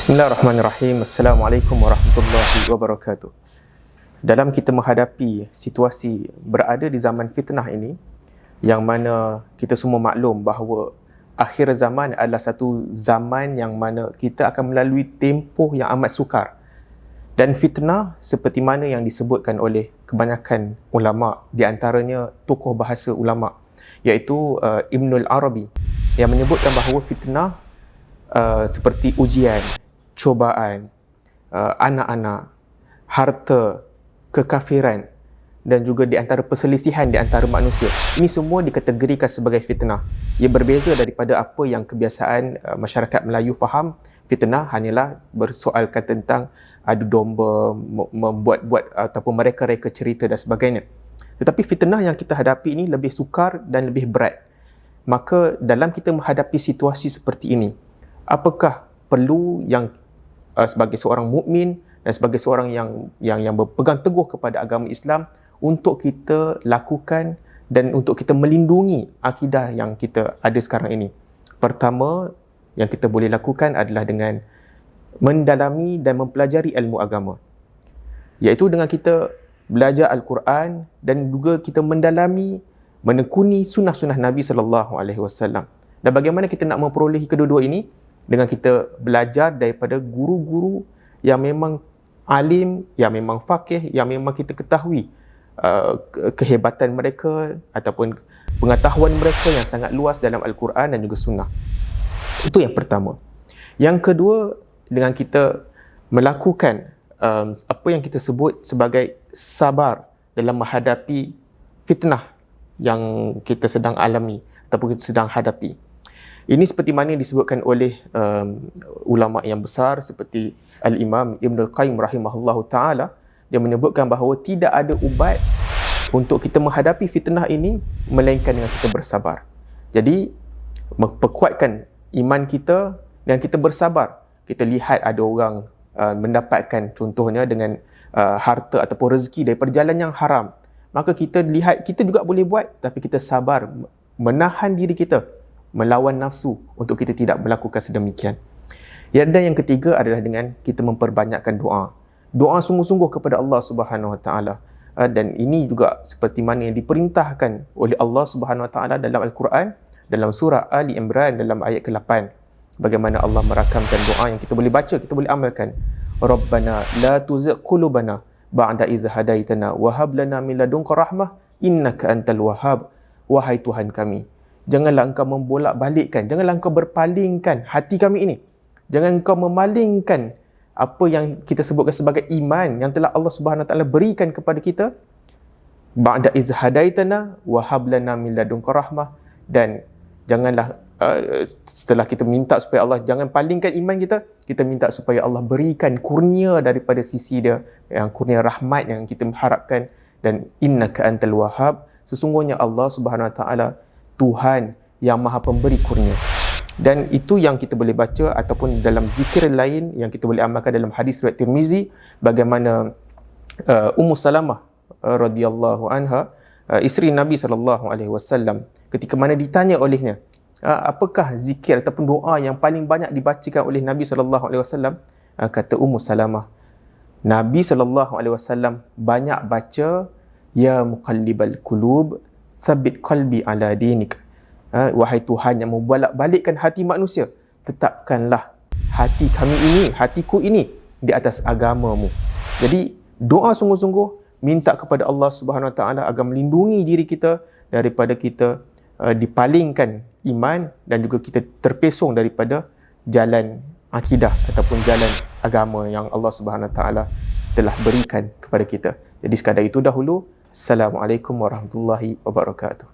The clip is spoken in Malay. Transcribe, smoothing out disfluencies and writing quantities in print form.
Bismillahirrahmanirrahim. Assalamualaikum warahmatullahi wabarakatuh. Dalam kita menghadapi situasi berada di zaman fitnah ini, yang mana kita semua maklum bahawa akhir zaman adalah satu zaman yang mana kita akan melalui tempoh yang amat sukar. Dan fitnah seperti mana yang disebutkan oleh kebanyakan ulama', di antaranya tokoh bahasa ulama', iaitu Ibnul Arabi, yang menyebutkan bahawa fitnah seperti ujian, cobaan, anak-anak, harta, kekafiran dan juga di antara perselisihan di antara manusia. Ini semua dikategorikan sebagai fitnah. Ia berbeza daripada apa yang kebiasaan masyarakat Melayu faham. Fitnah hanyalah bersoalkan tentang adu domba, membuat-buat ataupun mereka-reka cerita dan sebagainya. Tetapi fitnah yang kita hadapi ini lebih sukar dan lebih berat. Maka dalam kita menghadapi situasi seperti ini, apakah perlu yang sebagai seorang mukmin dan sebagai seorang yang berpegang teguh kepada agama Islam untuk kita lakukan dan untuk kita melindungi akidah yang kita ada sekarang ini? Pertama yang kita boleh lakukan adalah dengan mendalami dan mempelajari ilmu agama, iaitu dengan kita belajar Al-Quran dan juga kita mendalami, menekuni sunnah-sunnah Nabi SAW. Dan bagaimana kita nak memperolehi kedua-dua ini? Dengan kita belajar daripada guru-guru yang memang alim, yang memang faqih, yang memang kita ketahui kehebatan mereka ataupun pengetahuan mereka yang sangat luas dalam Al-Quran dan juga sunnah. Itu yang pertama. Yang kedua, dengan kita melakukan apa yang kita sebut sebagai sabar dalam menghadapi fitnah yang kita sedang alami ataupun kita sedang hadapi. Ini seperti mana yang disebutkan oleh ulama' yang besar seperti Al-Imam Ibnul Qayyim rahimahullahu ta'ala. Dia menyebutkan bahawa tidak ada ubat untuk kita menghadapi fitnah ini melainkan dengan kita bersabar. Jadi, memperkuatkan iman kita dan kita bersabar. Kita lihat ada orang mendapatkan contohnya dengan harta ataupun rezeki daripada jalan yang haram. Maka kita lihat, kita juga boleh buat, tapi kita sabar, menahan diri kita, melawan nafsu untuk kita tidak melakukan sedemikian. Dan yang ketiga adalah dengan kita memperbanyakkan doa. Doa sungguh-sungguh kepada Allah Subhanahu Wa Taala. Dan ini juga seperti mana yang diperintahkan oleh Allah Subhanahu Wa Taala dalam Al-Quran, dalam surah Ali Imran dalam ayat ke-8. Bagaimana Allah merakamkan doa yang kita boleh baca, kita boleh amalkan. Rabbana la tuzigh qulubana ba'da idh hadaitana wa hab lana min ladunka rahmah innaka antal wahhab. Wahai Tuhan kami, janganlah engkau membolak-balikkan, janganlah engkau berpalingkan hati kami ini. Jangan engkau memalingkan apa yang kita sebutkan sebagai iman yang telah Allah Subhanahu Wa Taala berikan kepada kita. Ba'da iz hadaitana wa hab lana min ladunka rahmah. Dan janganlah setelah kita minta supaya Allah jangan palingkan iman kita, kita minta supaya Allah berikan kurnia daripada sisi dia, yang kurnia rahmat yang kita harapkan. Dan innaka antal wahhab, sesungguhnya Allah Subhanahu Wa Taala Tuhan yang maha pemberi kurnia. Dan itu yang kita boleh baca ataupun dalam zikir lain yang kita boleh amalkan dalam hadis riwayat Tirmizi, bagaimana Ummu Salamah radhiyallahu anha, isteri Nabi SAW, ketika mana ditanya olehnya, apakah zikir ataupun doa yang paling banyak dibacakan oleh Nabi SAW? Kata Ummu Salamah, Nabi SAW banyak baca ya muqallibal qulub tsabbit qalbi ala dinik. Wahai Tuhan yang membolak-balikkan hati manusia, tetapkanlah hati kami ini, hatiku ini di atas agamamu. Jadi doa sungguh-sungguh, minta kepada Allah Subhanahu Wa Taala agar melindungi diri kita daripada kita dipalingkan iman dan juga kita terpesong daripada jalan akidah ataupun jalan agama yang Allah Subhanahu Wa Taala telah berikan kepada kita. Jadi sekadar itu dahulu. Assalamualaikum warahmatullahi wabarakatuh.